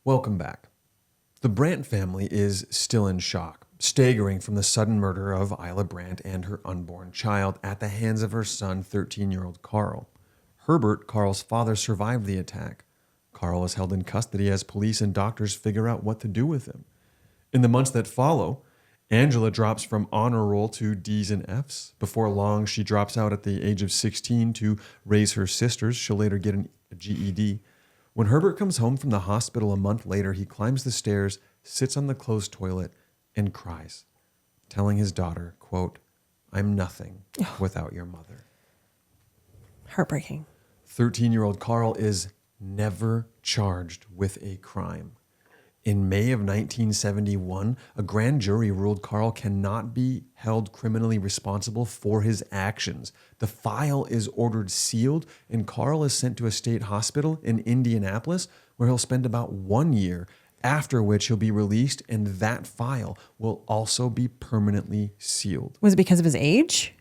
Welcome back. The Brandt family is still in shock, staggering from the sudden murder of Isla Brandt and her unborn child at the hands of her son, 13-year-old Carl. Herbert, Carl's father, survived the attack. Carl is held in custody as police and doctors figure out what to do with him. In the months that follow, Angela drops from honor roll to D's and F's. Before long, she drops out at the age of 16 to raise her sisters. She'll later get a GED. When Herbert comes home from the hospital a month later, he climbs the stairs, sits on the closed toilet, and cries, telling his daughter, quote, "I'm nothing without your mother." Heartbreaking. 13-year-old Carl is never charged with a crime. In May of 1971, a grand jury ruled Carl cannot be held criminally responsible for his actions. The file is ordered sealed, and Carl is sent to a state hospital in Indianapolis, where he'll spend about 1 year, after which he'll be released, and that file will also be permanently sealed. Was it because of his age?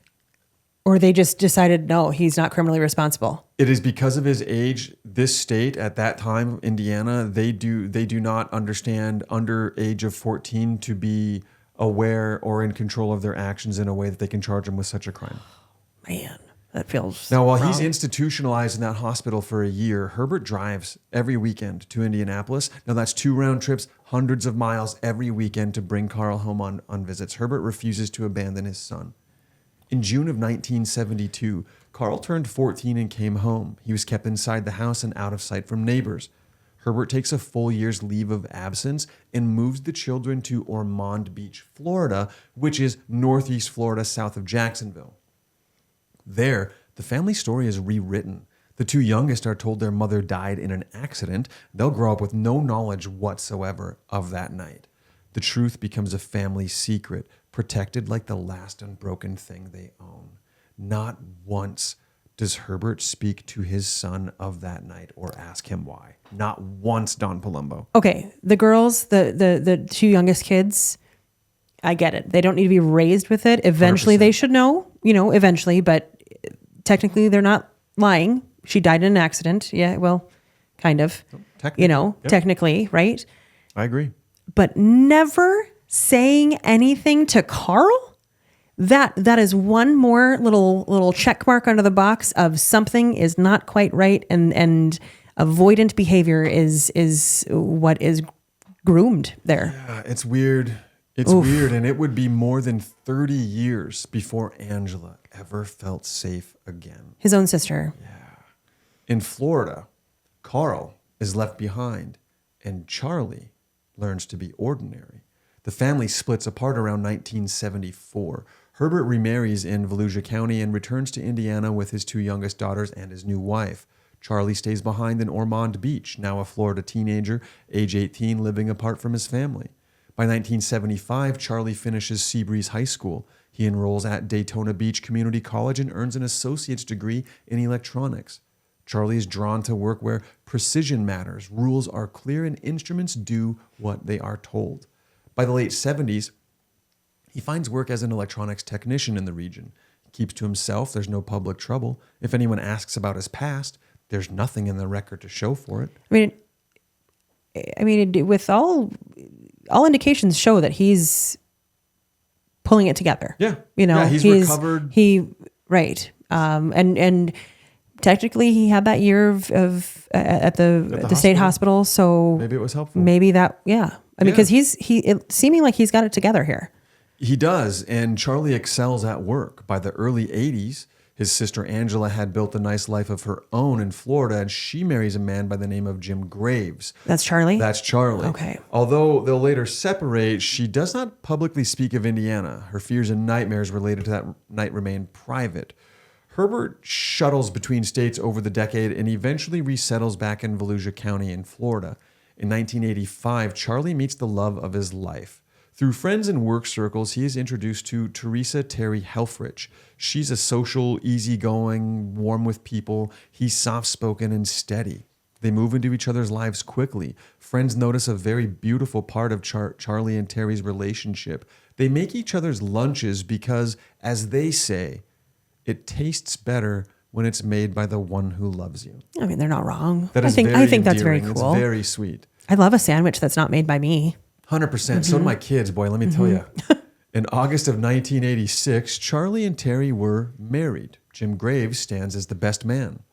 Or they just decided, no, he's not criminally responsible? It is because of his age. This state at that time, Indiana, they do not understand under age of 14 to be aware or in control of their actions in a way that they can charge him with such a crime. Man, that feels Now, while wrong. he's institutionalized in that hospital for a year, Herbert drives every weekend to Indianapolis. Now, that's 2 round trips, hundreds of miles every weekend to bring Carl home on visits. Herbert refuses to abandon his son. In June of 1972, Carl turned 14 and came home. He was kept inside the house and out of sight from neighbors. Herbert takes a full year's leave of absence and moves the children to Ormond Beach, Florida, which is northeast Florida, south of Jacksonville. There, the family story is rewritten. The 2 youngest are told their mother died in an accident. They'll grow up with no knowledge whatsoever of that night. The truth becomes a family secret, protected like the last unbroken thing they own. Not once does Herbert speak to his son of that night or ask him why. Not once, Don Palumbo. Okay, the girls, the 2 youngest kids, I get it. They don't need to be raised with it. Eventually 100%. they should know, eventually, but technically they're not lying. She died in an accident. Yeah, well, kind of. Technically, yep. Technically, right? I agree. But never saying anything to Carl? That is one more little check mark under the box of something is not quite right, and avoidant behavior is what is groomed there. Yeah, it's weird. It's weird, and it would be more than 30 years before Angela ever felt safe again. His own sister. Yeah. In Florida, Carl is left behind, and Charlie learns to be ordinary. The family splits apart around 1974. Herbert remarries in Volusia County and returns to Indiana with his 2 youngest daughters and his new wife. Charlie stays behind in Ormond Beach, now a Florida teenager, age 18, living apart from his family. By 1975, Charlie finishes Seabreeze High School. He enrolls at Daytona Beach Community College and earns an associate's degree in electronics. Charlie is drawn to work where precision matters, rules are clear, and instruments do what they are told. By the late 70s, he finds work as an electronics technician in the region. He keeps to himself, there's no public trouble. If anyone asks about his past, there's nothing in the record to show for it. I mean, with all indications show that he's pulling it together. Yeah. He's recovered. Right. And technically he had that year of at the state hospital. So maybe it was helpful. Maybe that, yeah. Because it's seeming like he's got it together here. He does. And Charlie excels at work. By the early 80s, his sister Angela had built a nice life of her own in Florida, and she marries a man by the name of Jim Graves. That's Charlie? That's Charlie. Okay. Although they'll later separate, she does not publicly speak of Indiana. Her fears and nightmares related to that night remain private. Herbert shuttles between states over the decade and eventually resettles back in Volusia County in Florida. In 1985, Charlie meets the love of his life. Through friends and work circles, he is introduced to Teresa Terry Helfrich. She's a social, easygoing, warm with people. He's soft-spoken and steady. They move into each other's lives quickly. Friends notice a very beautiful part of Charlie and Terry's relationship. They make each other's lunches because, as they say, it tastes better when it's made by the one who loves you. I mean, they're not wrong. That is I think that's very cool. It's very sweet. I love a sandwich that's not made by me. 100%. So do my kids, boy, let me tell you. In August of 1986, Charlie and Terry were married. Jim Graves stands as the best man.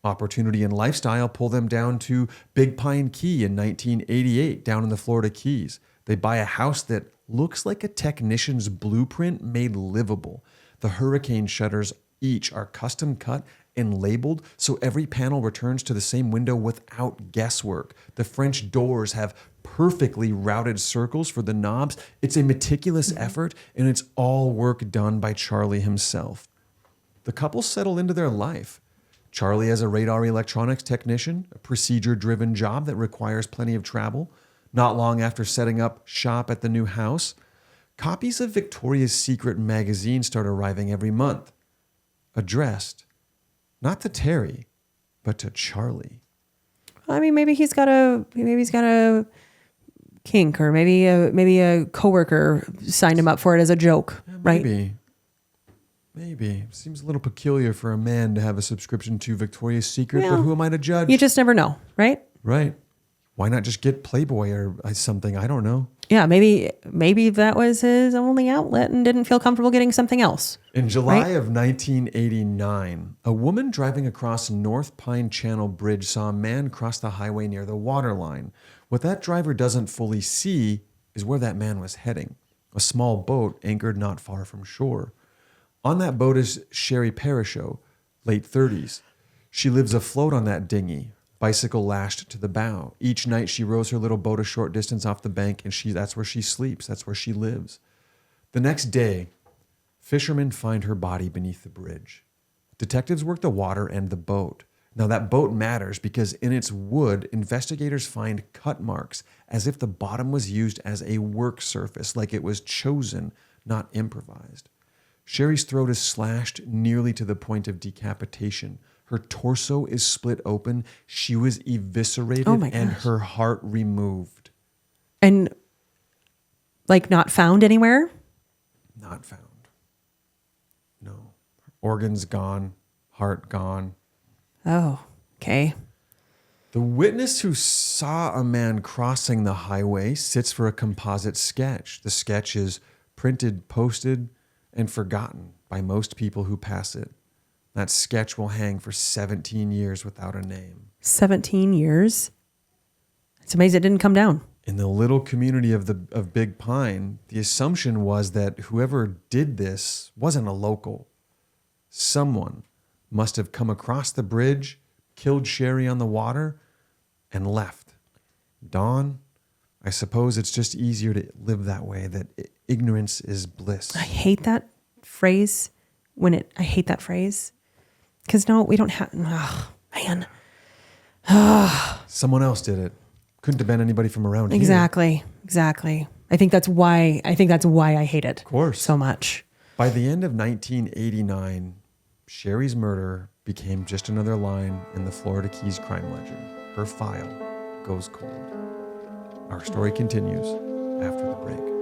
Opportunity and lifestyle pull them down to Big Pine Key in 1988, down in the Florida Keys. They buy a house that looks like a technician's blueprint made livable. The hurricane shutters each are custom cut and labeled, so every panel returns to the same window without guesswork. The French doors have perfectly routed circles for the knobs. It's a meticulous effort, and it's all work done by Charlie himself. The couple settle into their life. Charlie as a radar electronics technician, a procedure-driven job that requires plenty of travel. Not long after setting up shop at the new house, copies of Victoria's Secret magazine start arriving every month, addressed not to Terry, but to Charlie. I mean, maybe he's got a kink, or maybe a coworker signed him up for it as a joke, right? Maybe. Seems a little peculiar for a man to have a subscription to Victoria's Secret, but who am I to judge? You just never know, right? Right. Why not just get Playboy or something? I don't know. Yeah, maybe that was his only outlet and didn't feel comfortable getting something else. In July of 1989, a woman driving across North Pine Channel Bridge saw a man cross the highway near the waterline. What that driver doesn't fully see is where that man was heading. A small boat anchored not far from shore. On that boat is Sherry Parashow, late 30s. She lives afloat on that dinghy, bicycle lashed to the bow. Each night she rows her little boat a short distance off the bank, and that's where she sleeps. That's where she lives. The next day, fishermen find her body beneath the bridge. Detectives work the water and the boat. Now that boat matters because in its wood, investigators find cut marks as if the bottom was used as a work surface, like it was chosen, not improvised. Sherry's throat is slashed nearly to the point of decapitation. Her torso is split open. She was eviscerated and her heart removed. And not found anywhere? Not found. No. Organs gone. Heart gone. Oh, okay. The witness who saw a man crossing the highway sits for a composite sketch. The sketch is printed, posted, and forgotten by most people who pass it. That sketch will hang for 17 years without a name. 17 years? It's amazing it didn't come down. In the little community of Big Pine, the assumption was that whoever did this wasn't a local. Someone must have come across the bridge, killed Sherry on the water, and left. Dawn, I suppose it's just easier to live that way, that ignorance is bliss. I hate that phrase. I hate that phrase. Because no, we don't have, oh, man. Someone else did it. Couldn't have been anybody from around here. Exactly. I think that's why I hate it. Of course. So much. By the end of 1989, Sherry's murder became just another line in the Florida Keys crime ledger. Her file goes cold. Our story continues after the break.